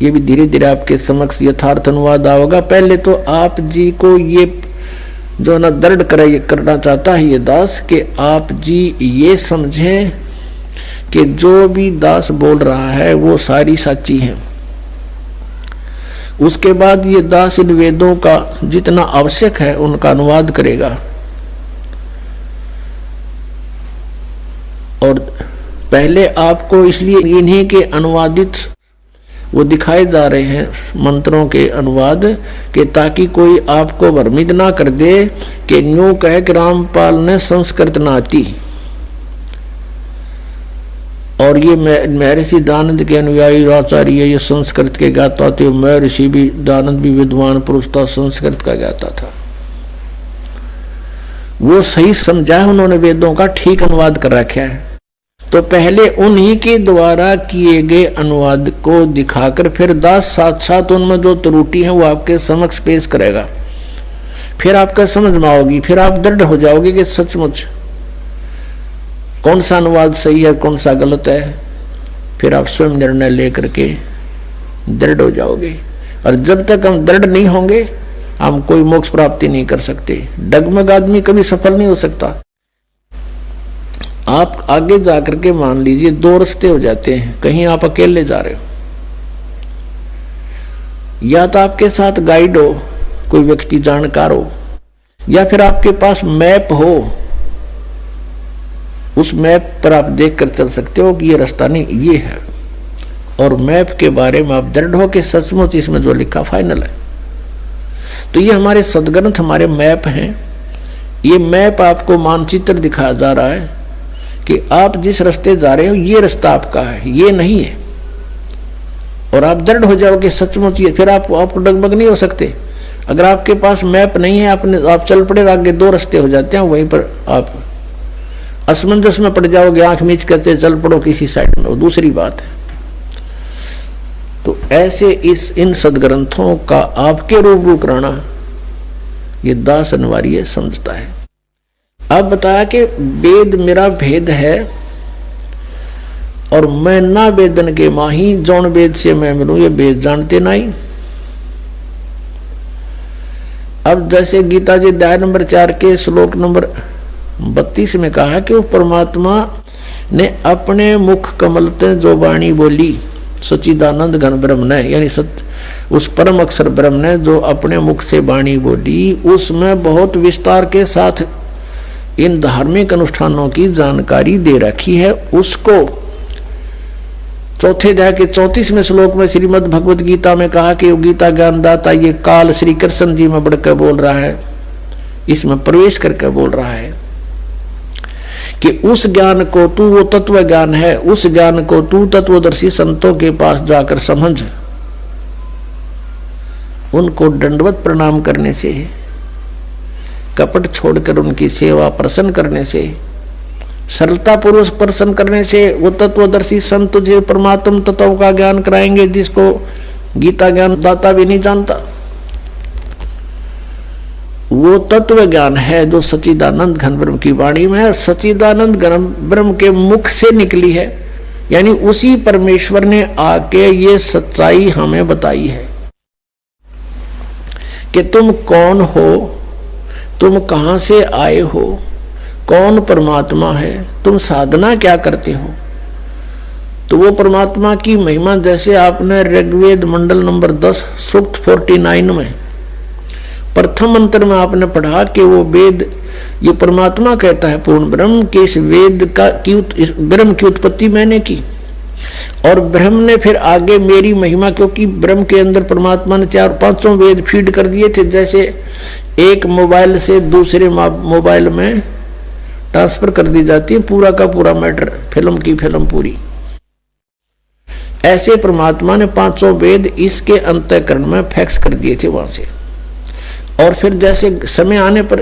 ये भी धीरे धीरे आपके समक्ष यथार्थ अनुवाद आएगा। पहले तो आप जी को ये जो ना दृढ़ करना चाहता है ये दास कि आप जी ये समझें कि जो भी दास बोल रहा है वो सारी सच्ची है। उसके बाद ये दास इन वेदों का जितना आवश्यक है उनका अनुवाद करेगा। और पहले आपको इसलिए इन्हीं के अनुवादित वो दिखाए जा रहे हैं मंत्रों के अनुवाद कि ताकि कोई आपको भ्रमित ना कर दे कि न्यू कह कि रामपाल ने संस्कृत ना आती। और ये महर्षि दानंद के अनुयायी आचार्य ये संस्कृत के गाता थे। महर्षि भी दानंद भी विद्वान पुरुष था, संस्कृत का गाता था। वो सही समझा उन्होंने, वेदों का ठीक अनुवाद कर रखा है। तो पहले उन्हीं के द्वारा किए गए अनुवाद को दिखाकर फिर दास साथ साथ उनमें जो त्रुटि है वो आपके समक्ष पेश करेगा। फिर आपका समझ में आओगी, फिर आप दृढ़ हो जाओगे कि सचमुच कौन सा अनुवाद सही है कौन सा गलत है। फिर आप स्वयं निर्णय लेकर के दृढ़ हो जाओगे। और जब तक हम दृढ़ नहीं होंगे हम कोई मोक्ष प्राप्ति नहीं कर सकते। डगमग आदमी कभी सफल नहीं हो सकता। आप आगे जाकर के मान लीजिए दो रास्ते हो जाते हैं। कहीं आप अकेले जा रहे हो, या तो आपके साथ गाइड हो, कोई व्यक्ति जानकार हो, या फिर आपके पास मैप हो। उस मैप पर आप देख कर चल सकते हो कि ये रास्ता नहीं ये है। और मैप के बारे में आप दृढ़ हो कि सचमुच इसमें जो लिखा फाइनल है। तो ये हमारे सदग्रंथ हमारे मैप हैं। ये मैप आपको मानचित्र दिखाया जा रहा है कि आप जिस रास्ते जा रहे हो ये रास्ता आपका है, ये नहीं है। और आप दृढ़ हो जाओगे सचमुच ये, फिर आप डगमग नहीं हो सकते। अगर आपके पास मैप नहीं है आप चल पड़े, आगे दो रास्ते हो जाते हैं, वहीं पर आप असमंजस में पड़ जाओगे, आंख मीच करते चल पड़ो किसी साइड में, वो दूसरी बात है। तो ऐसे इन सदग्रंथों का आपके रूबरू कराना ये दास अनिवार्य समझता है। अब बताया कि वेद मेरा भेद है और मैं ना वेदन के माही, जौन वेद से मैं मिलूं ये वेद जानते नहीं। अब जैसे गीता जी अध्याय नंबर 4 के श्लोक नंबर 32 में कहा कि वो परमात्मा ने अपने मुख कमल ते जो वाणी बोली, सच्चिदानंद घन ब्रह्म ने, यानी उस परम अक्षर ब्रह्म ने जो अपने मुख से वाणी बोली, उसमें बहुत विस्तार के साथ इन धार्मिक अनुष्ठानों की जानकारी दे रखी है। उसको चौथे अध्याय के 34वें श्लोक में श्रीमद् भगवत गीता में कहा कि गीता ज्ञानदाता ये काल श्री कृष्ण जी में बढ़कर बोल रहा है, इसमें प्रवेश करके बोल रहा है कि उस ज्ञान को तू, वो तत्व ज्ञान है, उस ज्ञान को तू तत्वदर्शी संतों के पास जाकर समझ। उनको दंडवत प्रणाम करने से, कपट छोड़कर उनकी सेवा प्रसन्न करने से, सरलता पूर्वक प्रसन्न करने से वो तत्वदर्शी संत तुझे परमात्म तत्व का ज्ञान कराएंगे जिसको गीता ज्ञान दाता भी नहीं जानता। वो तत्व ज्ञान है जो सच्चिदानंद घन ब्रह्म की वाणी में है, सच्चिदानंद घन ब्रह्म के मुख से निकली है। यानी उसी परमेश्वर ने आके ये सच्चाई हमें बताई है कि तुम कौन हो, तुम कहां से आए हो, कौन परमात्मा है, तुम साधना क्या करते हो। तो वो परमात्मा की महिमा जैसे आपने ऋग्वेद मंडल नंबर 10 सूक्त 49 में प्रथम मंत्र में आपने पढ़ा कि वो वेद ये परमात्मा कहता है पूर्ण ब्रह्म के इस वेद का इस ब्रह्म की उत्पत्ति मैंने की। और ब्रह्म ने फिर आगे मेरी महिमा, क्योंकि ब्रह्म के अंदर परमात्मा ने 4-5 वेद फीड कर दिए थे। जैसे एक मोबाइल से दूसरे मोबाइल में ट्रांसफर कर दी जाती है पूरा का पूरा मैटर, फिल्म की फिल्म पूरी, ऐसे परमात्मा ने 5 वेद इसके अंतःकरण में फैक्स कर दिए थे वहां से। और फिर जैसे समय आने पर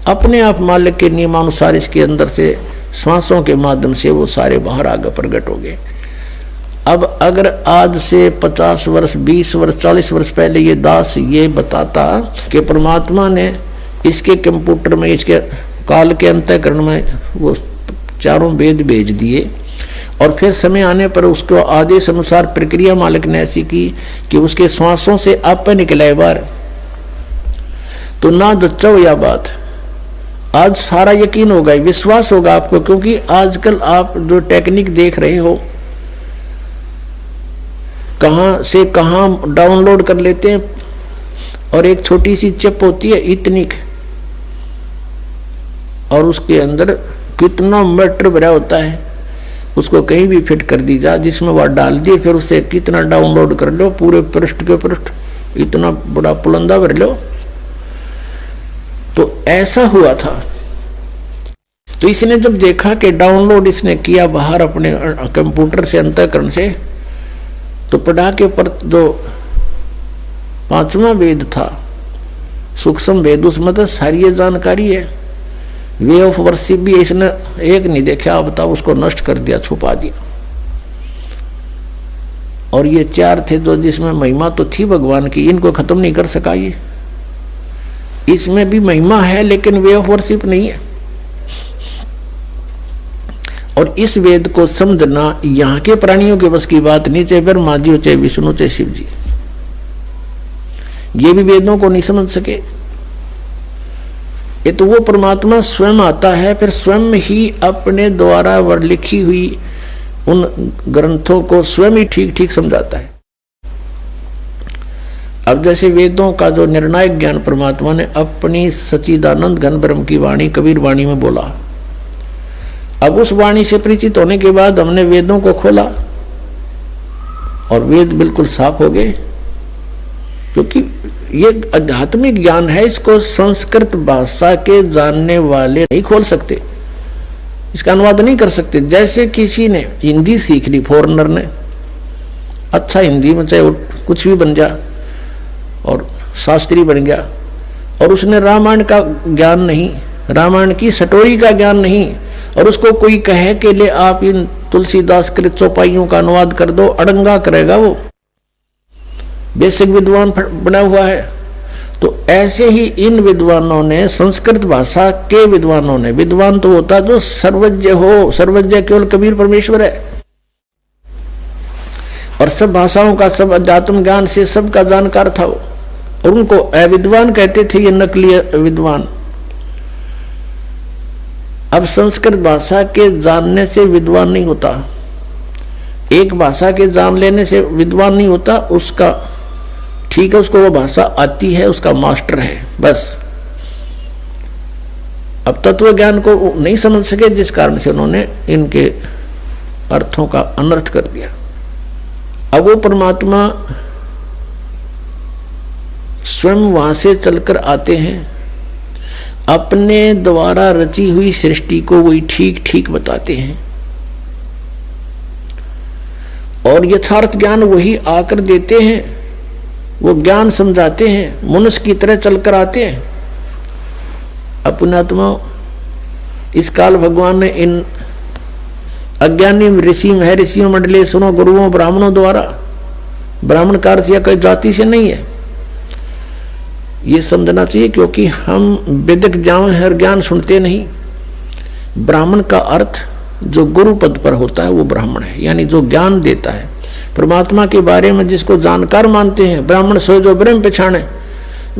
अपने आप मालिक के नियमानुसार इसके अंदर से श्वासों के माध्यम से वो सारे बाहर आगे प्रकट हो गए। अब अगर आज से 50 वर्ष 20 वर्ष 40 वर्ष पहले ये दास ये बताता कि परमात्मा ने इसके कंप्यूटर में, इसके काल के अंतःकरण में वो चारों वेद भेज दिए। और फिर समय आने पर उसको आदेश अनुसार प्रक्रिया मालिक ने ऐसी की कि उसके श्वासों से आप निकले बाहर। तो ना जच्चो यह बात, आज सारा यकीन होगा, विश्वास होगा आपको, क्योंकि आजकल आप जो टेक्निक देख रहे हो, कहां से कहां डाउनलोड कर लेते हैं, और एक छोटी सी चिप होती है इतनी, और उसके अंदर कितना मैटर भरा होता है, उसको कहीं भी फिट कर दी जा, जिसमें वह डाल दिए, फिर उसे कितना डाउनलोड कर लो, पूरे पृष्ठ के पृष्ठ इतना बड़ा पुलंदा भर लो। तो ऐसा हुआ था। तो इसने जब देखा कि डाउनलोड इसने किया बाहर अपने कंप्यूटर से, अंतःकरण से, तो पढ़ा के पर जो 5वां वेद था सूक्ष्म वेद, उसमें तो सारी ये जानकारी है। वे ऑफ वर्शिप भी इसने एक नहीं देखा, अब बताओ, उसको नष्ट कर दिया, छुपा दिया। और ये 4 थे जो जिसमें महिमा तो थी भगवान की, इनको खत्म नहीं कर सका ये। इसमें भी महिमा है लेकिन वे ऑफ वर्शिप नहीं है। और इस वेद को समझना यहाँ के प्राणियों के बस की बात नहीं, चाहे ब्रह्मा जी हो, चाहे विष्णु, चाहे शिव जी, ये भी वेदों को नहीं समझ सके। ये तो वो परमात्मा स्वयं आता है, फिर स्वयं ही अपने द्वारा वर लिखी हुई उन ग्रंथों को स्वयं ही ठीक ठीक समझाता है। अब जैसे वेदों का जो निर्णायक ज्ञान परमात्मा ने अपनी सच्चिदानंद घन ब्रह्म की वाणी कबीर वाणी में बोला, अब उस वाणी से परिचित होने के बाद हमने वेदों को खोला और वेद बिल्कुल साफ हो गए, क्योंकि ये आध्यात्मिक ज्ञान है, इसको संस्कृत भाषा के जानने वाले नहीं खोल सकते, इसका अनुवाद नहीं कर सकते। जैसे किसी ने हिंदी सीख ली, फॉरेनर ने, अच्छा हिंदी में चाहे कुछ भी बन जा और शास्त्री बन गया, और उसने रामायण का ज्ञान नहीं, रामायण की स्टोरी का ज्ञान नहीं, और उसको कोई कहे कि ले आप इन तुलसीदास कृत चौपाइयों का अनुवाद कर दो, अड़ंगा करेगा वो, बेसिक विद्वान बना हुआ है। तो ऐसे ही इन विद्वानों ने, संस्कृत भाषा के विद्वानों ने, विद्वान तो होता जो सर्वज्ञ हो, सर्वज्ञ केवल कबीर परमेश्वर है, और सब भाषाओं का, सब अध्यात्म ज्ञान से सबका जानकार था वो, और उनको अविद्वान कहते थे, ये नकली विद्वान। अब संस्कृत भाषा के जानने से विद्वान नहीं होता, एक भाषा के जान लेने से विद्वान नहीं होता, उसका ठीक है, उसको वो भाषा आती है, उसका मास्टर है, बस। अब तत्व ज्ञान को नहीं समझ सके, जिस कारण से उन्होंने इनके अर्थों का अनर्थ कर दिया। अब वो परमात्मा स्वयं वहां से चलकर आते हैं, अपने द्वारा रची हुई सृष्टि को वही ठीक ठीक बताते हैं, और यथार्थ ज्ञान वही आकर देते हैं, वो ज्ञान समझाते हैं, मनुष्य की तरह चलकर आते हैं। अपनात्मा इस काल भगवान ने इन अज्ञानी ऋषि महर्षियों मंडलेश्वरों गुरुओं ब्राह्मणों द्वारा, ब्राह्मण का अर्थ कोई जाति से नहीं है, ये समझना चाहिए, क्योंकि हम वेदिक ज्ञान सुनते नहीं। ब्राह्मण का अर्थ जो गुरु पद पर होता है वो ब्राह्मण है, यानी जो ज्ञान देता है परमात्मा के बारे में, जिसको जानकार मानते हैं। ब्राह्मण सो जो ब्रह्म पहचाने,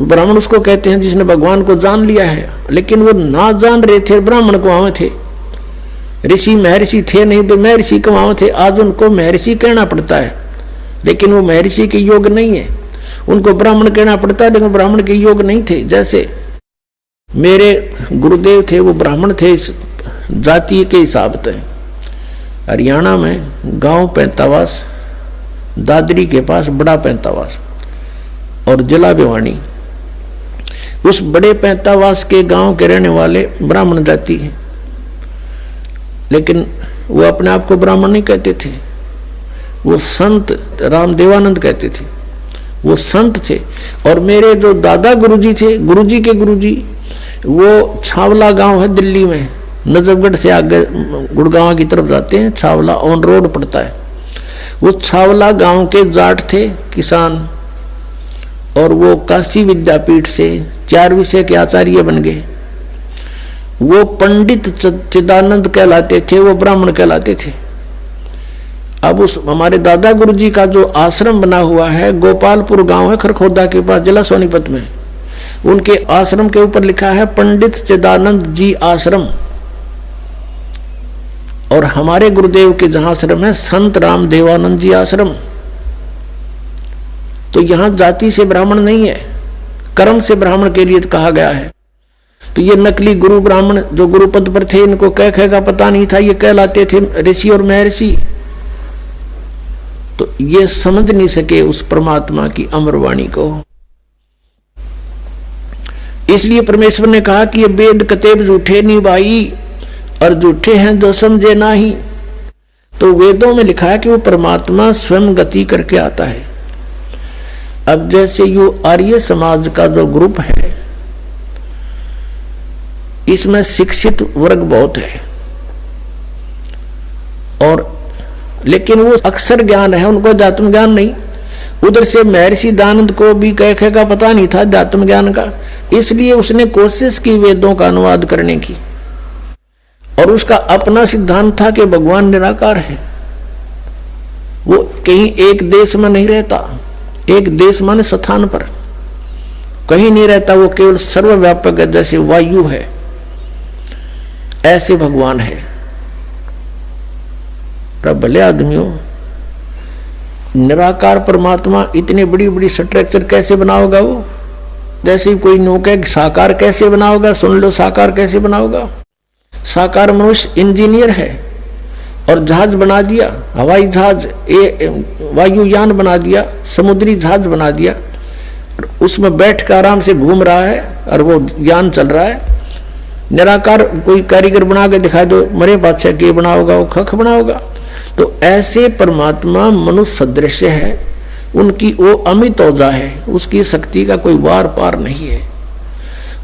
ब्राह्मण उसको कहते हैं जिसने भगवान को जान लिया है, लेकिन वो ना जान रहे थे ब्राह्मण को वहां थे, ऋषि महर्षि थे नहीं, तो महर्षि को वहां थे। आज उनको महर्षि कहना पड़ता है, लेकिन वो महर्षि के योग नहीं है, उनको ब्राह्मण कहना पड़ता है, लेकिन ब्राह्मण के योग नहीं थे। जैसे मेरे गुरुदेव थे, वो ब्राह्मण थे इस जाति के हिसाब से। हरियाणा में गांव पैंतावास, दादरी के पास बड़ा पैंतावास और जिला भिवानी, उस बड़े पैंतावास के गांव के रहने वाले ब्राह्मण जाति हैं, लेकिन वो अपने आप को ब्राह्मण नहीं कहते थे, वो संत रामदेवानंद कहते थे, वो संत थे। और मेरे जो दादा गुरुजी थे, गुरुजी के गुरुजी, वो छावला गांव है दिल्ली में, नजफगढ़ से आगे गुड़गांव की तरफ जाते हैं, छावला ऑन रोड पड़ता है। वो छावला गांव के जाट थे, किसान, और वो काशी विद्यापीठ से 4 विषय के आचार्य बन गए। वो पंडित चिदानंद कहलाते थे, वो ब्राह्मण कहलाते थे। अब उस हमारे दादा गुरु जी का जो आश्रम बना हुआ है, गोपालपुर गांव है खरखोदा के पास, जिला सोनीपत में, उनके आश्रम के ऊपर लिखा है पंडित चिदानंद जी आश्रम। और हमारे गुरुदेव के जहां आश्रम है संत राम देवानंद जी आश्रम। तो यहां जाति से ब्राह्मण नहीं है, कर्म से ब्राह्मण के लिए कहा गया है। तो ये नकली गुरु ब्राह्मण जो गुरु पद पर थे, इनको कह का पता नहीं था, ये कहलाते थे ऋषि और महर्षि। तो ये समझ नहीं सके उस परमात्मा की अमरवाणी को। इसलिए परमेश्वर ने कहा कि ये वेद कतेब झूठे नहीं भाई, और झूठे हैं जो समझे नहीं। तो वेदों में लिखा है कि वो परमात्मा स्वयं गति करके आता है। अब जैसे यो आर्य समाज का जो ग्रुप है, इसमें शिक्षित वर्ग बहुत है, और लेकिन वो अक्षर ज्ञान है, उनको अध्यात्म ज्ञान नहीं। उधर से महर्षि दानंद को भी कह का पता नहीं था अध्यात्म ज्ञान का, इसलिए उसने कोशिश की वेदों का अनुवाद करने की, और उसका अपना सिद्धांत था कि भगवान निराकार है। वो कहीं एक देश में नहीं रहता, एक देश माने स्थान पर कहीं नहीं रहता, वो केवल सर्वव्यापक है, जैसे वायु है ऐसे भगवान है। भले आदमियों, निराकार परमात्मा इतनी बड़ी बड़ी स्ट्रक्चर कैसे बनाओगा वो? जैसे कोई नौके साकार कैसे बनाओगा, सुन लो साकार कैसे बनाओगा। साकार मनुष्य इंजीनियर है और जहाज बना दिया, हवाई जहाज, वायुयान बना दिया, समुद्री जहाज बना दिया, उसमें बैठ कर आराम से घूम रहा है और वो यान चल रहा है। निराकार कोई कारीगर बना के दिखा दो, मरे बादशाह के बनाओगा, वो खख बनाओगा। तो ऐसे परमात्मा मनुष्य सदृश है, उनकी वो अमित औजा है, उसकी शक्ति का कोई वार पार नहीं है।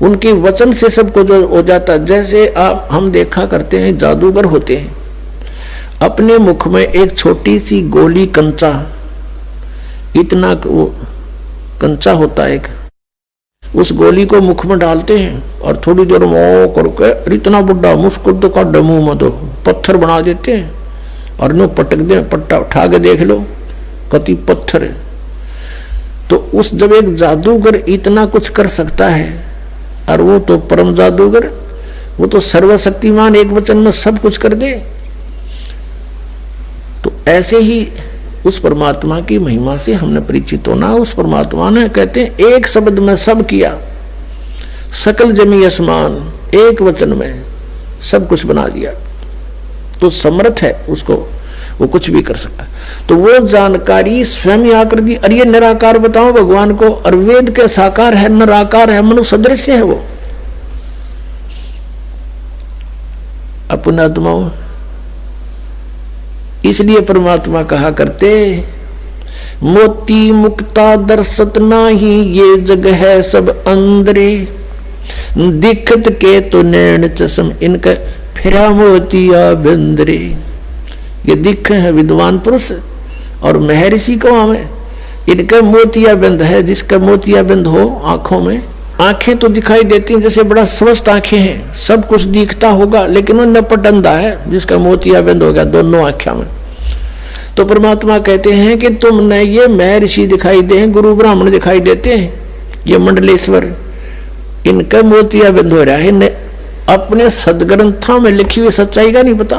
उनके वचन से सबको जो हो जाता है। जैसे आप हम देखा करते हैं जादूगर होते हैं, अपने मुख में एक छोटी सी गोली कंचा, इतना वो कंचा होता है, उस गोली को मुख में डालते हैं और थोड़ी देर में करके इतना बड़ा मुस्कुद का मुंह में दो पत्थर बना देते हैं, और नो पटक दे, पट्टा उठा के देख लो कति पत्थर है। तो उस जब एक जादूगर इतना कुछ कर सकता है, और वो तो परम जादूगर, वो तो सर्वशक्तिमान, एक वचन में सब कुछ कर दे। तो ऐसे ही उस परमात्मा की महिमा से हमने परिचित होना। उस परमात्मा ने कहते हैं एक शब्द में सब किया, सकल जमी आसमान, एक वचन में सब कुछ बना दिया। तो समर्थ है, उसको वो कुछ भी कर सकता है। तो वो जानकारी स्वयं ही आकर दी। अरे ये निराकार बताओ भगवान को, और वेद के साकार है, निराकार है, मनुष्य सदृश है वो। अपनात्माओं, इसलिए परमात्मा कहा करते, मोती मुक्ता दर्शत नाही, ये जग है सब अंदरे, दिखत के तो नैन चश्म, इनका फिरा मोतिया बिंदरे। ये दिख है विद्वान पुरुष और महर्षि को हमें, इनका मोतिया बिंद है, जिसका मोतिया बिंद हो आंखों में। आंखें तो दिखाई देती हैं, जैसे बड़ा स्वस्थ आंखें हैं, सब कुछ दिखता होगा, लेकिन वो नपट अंधा है जिसका मोतिया बिंद हो गया दोनों आंखों में। तो परमात्मा कहते हैं कि तुमने ये महर्षि दिखाई दे, गुरु ब्राह्मण दिखाई देते हैं, ये मंडलेश्वर, इनका मोतिया बिंद हो रहा है, अपने सदग्रंथों में लिखी हुई सच्चाई का नहीं पता,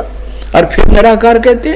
और फिर निराकार कहते